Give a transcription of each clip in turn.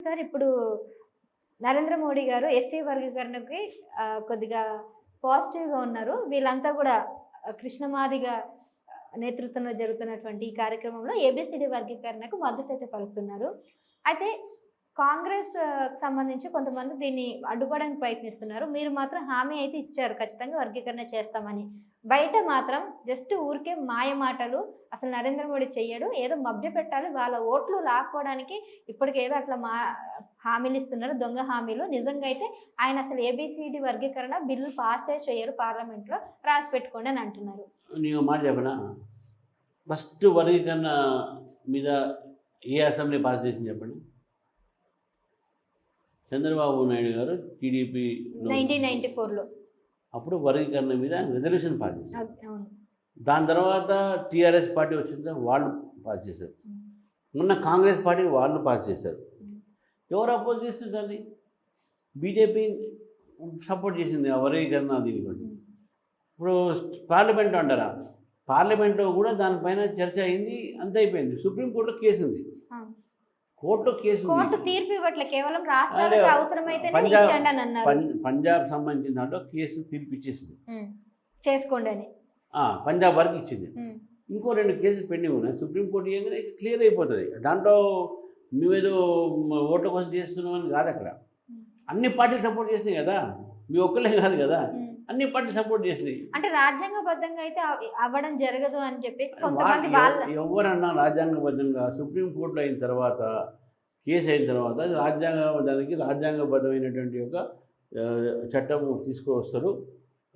Sir ఇప్పుడు నరేంద్ర మోడీ గారు SC వర్గీకరణకి కొద్దిగా పాజిటివ్‌గా ఉన్నారు. వీళ్ళంతా కూడా కృష్ణమాదిగ నేతృత్వంలో జరుగుతున్నటువంటి ఈ కార్యక్రమంలో ఏబీసీడీ వర్గీకరణకు మద్దతైతే పలుకుతున్నారు. అయితే కాంగ్రెస్ సంబంధించి కొంతమంది దీన్ని అడ్డుకోవడానికి ప్రయత్నిస్తున్నారు. మీరు మాత్రం హామీ అయితే ఇచ్చారు ఖచ్చితంగా వర్గీకరణ చేస్తామని. బయట మాత్రం జస్ట్ ఊరికే మాయ మాటలు, అసలు నరేంద్ర మోడీ చెయ్యడు, ఏదో మభ్యపెట్టాలి, వాళ్ళ ఓట్లు లాక్కోవడానికి ఇప్పటికేదో అట్లా హామీలు ఇస్తున్నారు, దొంగ హామీలు. నిజంగా అయితే ఆయన అసలు ఏబీసీడీ వర్గీకరణ బిల్లు పాసే చేయరు, పార్లమెంట్లో రాసి పెట్టుకోండి అని అంటున్నారు. నేను మాట చెప్పనా, ఫస్ట్ వర్గీకరణ మీద ఏ అసెంబ్లీ పాస్ చేసింది చెప్పండి? చంద్రబాబు నాయుడు గారు టీడీపీ 1994లో అప్పుడు వర్గీకరణ మీద రిజల్యూషన్ పాస్ చేశారు. అవును. దాని తర్వాత టీఆర్ఎస్ పార్టీ వచ్చిందా వాళ్ళు పాస్ చేశారు. మొన్న కాంగ్రెస్ పార్టీ వాళ్ళు పాస్ చేశారు. ఎవరు అపోజ్ చేస్తుందండి? బీజేపీ సపోర్ట్ చేసింది ఆ వర్గీకరణ దీనికి. ఇప్పుడు పార్లమెంట్ అంటారా, పార్లమెంట్లో కూడా దానిపైన చర్చ అయింది, అంత అయిపోయింది. సుప్రీంకోర్టులో కేసు ఉంది, కోర్టులో కేసు కోర్టు తీర్పు ఇవ్వట్లే, కేవలం రాష్ట్రాలకు అవసరమైతేనే ఇచ్చండి అని అన్నారు. పంజాబ్ సంబంధించిన దాంట్లో కేసు తీర్పు ఇచ్చేసింది, చేసుకోండి అని. పంజాబ్ వరకు ఇచ్చింది. ఇంకో 2 కేసులు పెండింగ్ ఉన్నాయి. సుప్రీంకోర్టు ఏమైనా క్లియర్ అయిపోతుంది. దాంట్లో మేమేదో ఓట్ల కోసం చేస్తున్నామని కాదు, అక్కడ అన్ని పార్టీలు సపోర్ట్ చేసినాయి కదా, మీ ఒక్కలే కాదు కదా, అన్ని పార్టీలు సపోర్ట్ చేసినాయి. అంటే రాజ్యాంగబద్ధంగా అయితే అవ్వడం జరగదు అని చెప్పేసి కొంతమంది ఎవరన్నా రాజ్యాంగబద్ధంగా సుప్రీంకోర్టులో అయిన తర్వాత కేసు అయిన తర్వాత దానికి రాజ్యాంగబద్ధమైనటువంటి ఒక చట్టం తీసుకువస్తారు.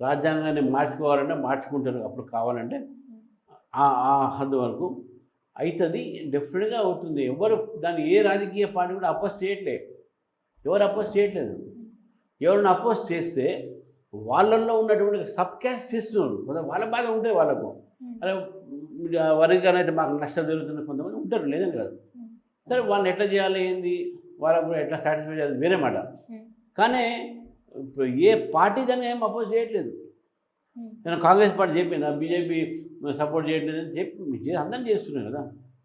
రాజ్యాంగాన్ని మార్చుకోవాలంటే మార్చుకుంటారు, అప్పుడు కావాలంటే ఆ హద్దు వరకు అవుతుంది, డెఫినెట్గా అవుతుంది. ఎవరు దాన్ని ఏ రాజకీయ పార్టీ కూడా అపోజ్ చేయట్లేదు. ఎవరు అపోజ్ చేయట్లేదు. ఎవరిని అపోజ్ చేస్తే వాళ్ళల్లో ఉన్నటువంటి సబ్ క్యాస్ట్ చేస్తున్నారు, వాళ్ళ బాధ ఉంటాయి వాళ్ళకు. అదే వర్గీకరణ అయితే మాకు నష్టం జరుగుతుంది కొంతమంది ఉంటారు, లేదని కాదు. సరే వాళ్ళని ఎట్లా చేయాలి, ఏంది, వాళ్ళకు కూడా ఎట్లా సాటిస్ఫై చేయాలి వేరే మాట. కానీ ఇప్పుడు ఏ పార్టీ దాన్ని ఏం అపోజ్ చేయట్లేదు. నేను కాంగ్రెస్ పార్టీ చెప్పిన బీజేపీ సపోర్ట్ చేయట్లేదు అని చెప్పి అందరం చేస్తున్నాను కదా.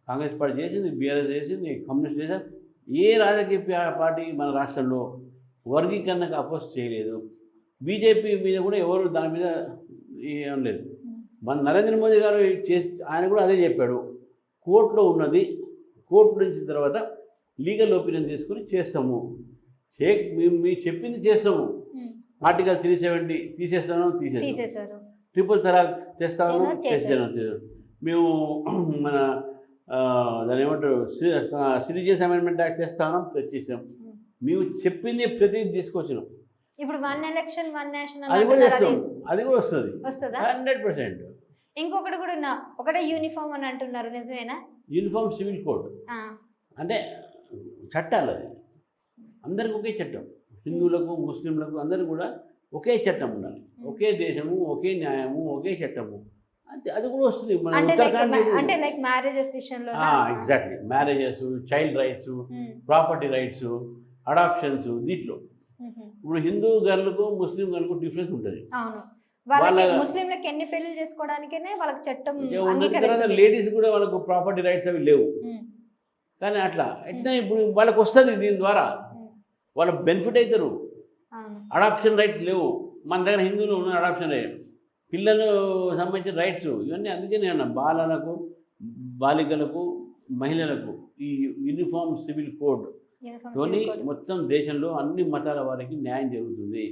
కాంగ్రెస్ పార్టీ చేసింది, బీఆర్ఎస్ చేసింది, కమ్యూనిస్ట్ చేసాం. ఏ రాజకీయ పార్టీ మన రాష్ట్రంలో వర్గీకరణకు అపోజ్ చేయలేదు. బీజేపీ మీద కూడా ఎవరు దాని మీద ఏం లేదు. మన నరేంద్ర మోదీ గారు ఆయన కూడా అదే చెప్పాడు, కోర్టులో ఉన్నది, కోర్టు నుంచి తర్వాత లీగల్ ఒపీనియన్ తీసుకుని చేస్తాము, మేము చెప్పింది చేస్తాము. ఆర్టికల్ 370 తీసేస్తాను, తీసేస్తాను. ట్రిపుల్ తలాక్ చేస్తాను, చేస్తాను. మేము మన దాని ఏమంటారు సిటిజన్స్ అమెండ్మెంట్ యాక్ట్ చేస్తాను, చేసాం. మేము చెప్పింది ప్రతిదీ తీసుకొచ్చినాం. ఇప్పుడు 1 ఎలక్షన్ 1 నేషనల్ అది కూడా వస్తుంది 100%. ఇంకొకటి కూడా ఒకటే యూనిఫామ్ అని అంటున్నారు, నిజమేనా? యూనిఫామ్ సివిల్ కోడ్ అంటే చట్టాలు, అది అందరికి ఒకే చట్టం. హిందువులకు, ముస్లింలకు అందరికి కూడా ఒకే చట్టం ఉండాలి. ఒకే దేశము, ఒకే న్యాయము, ఒకే చట్టము. అది కూడా వస్తుంది. అంటే లైక్ మ్యారేజెస్ విషయంలో exactly, marriages, child rights, property rights, adoptions, దీంట్లో ఇప్పుడు హిందూ గర్లకు ముస్లిం గర్లకు డిఫరెన్స్ ఉంటుంది. ముస్లింలకు ఎన్ని పెళ్లి చేసుకోవడానికనే వాళ్ళకి చట్టం. లేడీస్ కూడా వాళ్ళకు ప్రాపర్టీ రైట్స్ అవి లేవు. కానీ అట్లా ఇప్పుడు వాళ్ళకి వస్తుంది, దీని ద్వారా వాళ్ళ బెనిఫిట్ అవుతారు. అడాప్షన్ రైట్స్ లేవు మన దగ్గర, హిందువులు ఉన్న అడాప్షన్ రైట్, పిల్లలు సంబంధించిన రైట్స్ ఇవన్నీ. అందుకనే అన్న బాలలకు, బాలికలకు, మహిళలకు ఈ యూనిఫామ్ సివిల్ కోడ్ తోని మొత్తం దేశంలో అన్ని మతాల వారికి న్యాయం జరుగుతుంది.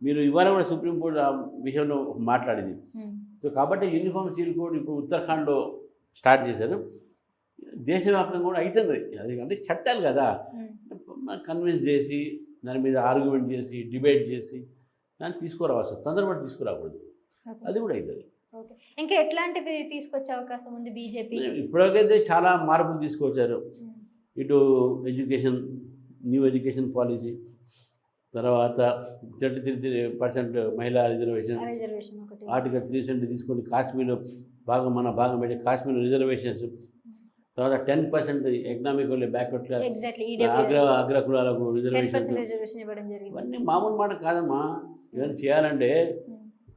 మీరు ఇవాళ కూడా సుప్రీంకోర్టు ఆ విషయంలో మాట్లాడింది. సో కాబట్టి యూనిఫామ్ సివిల్ కోడ్ ఇప్పుడు ఉత్తరాఖండ్లో స్టార్ట్ చేశారు, దేశవ్యాప్తంగా కూడా అవుతుంది. అది అంటే చట్టాలు కదా, కన్విన్స్ చేసి దాని మీద ఆర్గ్యుమెంట్ చేసి డిబేట్ చేసి దాన్ని తీసుకురావచ్చు, తొందరపడి తీసుకురాకూడదు. అది కూడా అవుతుంది. ఇంకా ఎట్లాంటివి తీసుకొచ్చే అవకాశం ఉంది బీజేపీ? ఇప్పటికైతే చాలా మార్పులు తీసుకొచ్చారు. ఇటు ఎడ్యుకేషన్, న్యూ ఎడ్యుకేషన్ పాలసీ, తర్వాత 33% మహిళా రిజర్వేషన్, ఆర్టికల్ 370 తీసుకొని కాశ్మీర్లో మన భాగం పెట్టి కాశ్మీర్ రిజర్వేషన్స్, తర్వాత 10% ఎకనామికల్లీ బ్యాక్వర్డ్ అగ్ర కులాలకు రిజర్వేషన్. ఇవన్నీ మామూలు మాట కాదమ్మా. ఇవన్నీ చేయాలంటే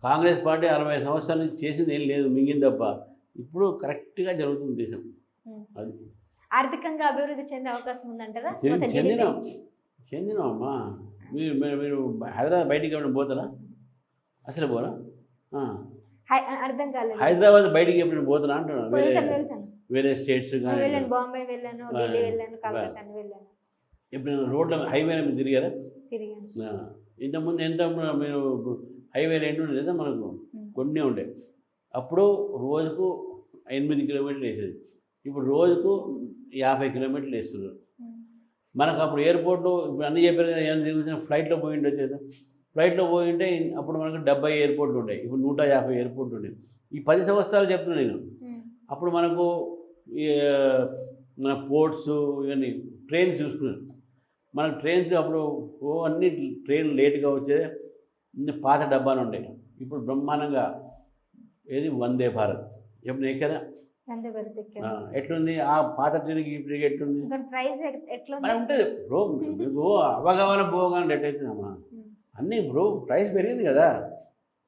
కాంగ్రెస్ పార్టీ 60 సంవత్సరాల నుంచి చేసింది ఏం లేదు, మింగింది తప్ప. ఇప్పుడు కరెక్ట్గా జరుగుతుంది దేశం. అది ఆర్థికంగా అభివృద్ధి చెందే అవకాశం ఉందంటారా? చెందినామమ్మా. మీరు హైదరాబాద్ బయటికి ఏమైనా పోతారా? అసలు పోరా? అర్థం కాలేదు. హైదరాబాద్ బయటికి ఎప్పుడైనా పోతారా అంటున్నాను. వెళ్తాను. వేరే స్టేట్స్ కానీ వెళ్ళాను, బాంబే వెళ్ళాను, ఢిల్లీ వెళ్ళాను, కలకత్తా వెళ్ళాను. ఎప్పుడైనా రోడ్ల హైవే మీద తిరిగారా? తిరిగాను. ఇంతకుముందు ఎంత మీరు హైవేలు ఎన్ని ఉండేది కదా మనకు, కొన్ని ఉండే. అప్పుడు రోజుకు 8 కిలోమీటర్లు వేసేది, ఇప్పుడు రోజుకు 50 కిలోమీటర్లు వేస్తున్నారు. మనకు అప్పుడు ఎయిర్పోర్ట్లో ఇప్పుడు అన్నీ చెప్పారు కదా, ఏమైనా తిరుగుతున్నా ఫ్లైట్లో పోయి ఉండొచ్చు. ఫ్లైట్లో పోయి ఉంటే అప్పుడు మనకు 70 ఎయిర్పోర్ట్లు ఉంటాయి, ఇప్పుడు 150 ఎయిర్పోర్ట్లు ఉన్నాయి. ఈ 10 సంవత్సరాలు చెప్తున్నాను నేను. అప్పుడు మనకు మన పోర్ట్స్ ఇవన్నీ ట్రైన్స్ చూసుకున్నాను. మనకు ట్రైన్స్ అప్పుడు అన్ని ట్రైన్ లేట్గా వచ్చేది, పాత డబ్బాలు ఉండేవి. ఇప్పుడు బ్రహ్మాండంగా ఏది వందే భారత్. ఎప్పుడు ఎక్కారా? ఎట్లుంది ఆ పాత ట్రైన్కి ఇప్పుడు ఎట్లుంది? మరి ఉంటుంది బ్రో. మీకు అవగాహన పోగానే రేట్ అవుతుందమ్మా. అన్నీ బ్రో ప్రైస్ పెరిగింది కదా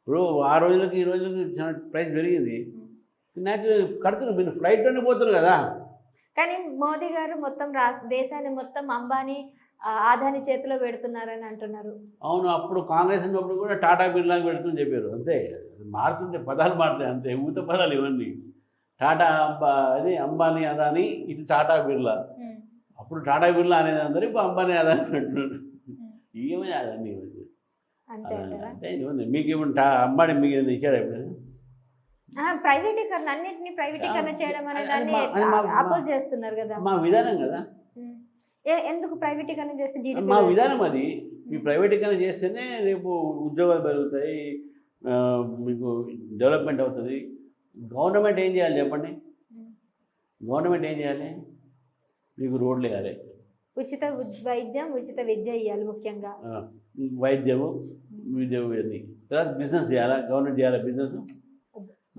బ్రో. ఆ రోజులకి ఈ రోజులకి చాలా ప్రైస్ పెరిగింది. న్యాచురల్ కడుతున్నారు, మీరు ఫ్లైట్లోనే పోతున్నారు కదా. కానీ మోదీ గారు మొత్తం దేశాన్ని మొత్తం అంబానీ ఆదాని చేతిలో పెడుతున్నారని అంటున్నారు. అవును, అప్పుడు కాంగ్రెస్ ఉన్నప్పుడు కూడా టాటా బిర్లాకి పెడుతుందని చెప్పారు. అంతే, మారుతుంటే పదాలు మారుతాయి అంతే, ఊత పదాలు ఇవన్నీ. టాటా అది అంబానీ అదాని, ఇది టాటా బిర్లా. అప్పుడు టాటా బిర్లా అనేది అందరూ, ఇప్పుడు అంబానీ అదాని అంటున్నారు. ఏమీ అదాన్ని అంతే. మీకేమన్నా అంబానీ మీకు ఏమైనా ఇచ్చాడా ఎప్పుడైనా? ప్రైవేటీకరణ, అన్నింటినీ ప్రైవేటీకరణ చేయడం అనేది అపోజ్ చేస్తున్నారు కదా. మా విధానం కదా. ఎందుకు ప్రైవేటీకరణ చేస్తే జీడీపీ? మా విధానం అది. మీ ప్రైవేటీకరణ చేస్తేనే రేపు ఉద్యోగాలు పెరుగుతాయి, మీకు డెవలప్మెంట్ అవుతుంది. గవర్నమెంట్ ఏం చేయాలి చెప్పండి? గవర్నమెంట్ ఏం చేయాలి? మీకు రోడ్లు వేయాలి, ఉచిత వైద్యం, ఉచిత విద్య ఇవ్వాలి, ముఖ్యంగా వైద్యము విద్య ఇవన్నీ. తర్వాత బిజినెస్ చేయాలా, గవర్నమెంట్ చేయాలా బిజినెస్.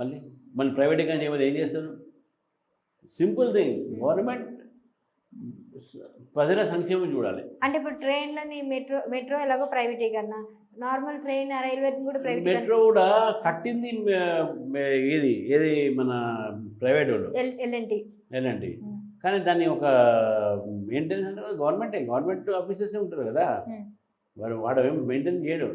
మళ్ళీ ప్రైవేటీకరణ చేయమని ఏం చేస్తారు? Simple thing. గవర్నమెంట్ ప్రజల సంక్షేమం చూడాలి. అంటే ఇప్పుడు ట్రైన్లని మెట్రో ఎలాగో ప్రైవేటీకరణ, నార్మల్ ట్రైన్ రైల్వే కూడా ప్రైవేట్. మెట్రో కూడా కట్టింది ఏది మన ప్రైవేట్ వాళ్ళు, ఎల్ఎన్టీ. కానీ దాన్ని ఒక మెయింటెనెన్స్ అంటే గవర్నమెంట్ ఆఫీసర్సే ఉంటారు కదా, వాడు ఏం మెయింటైన్ చేయడు.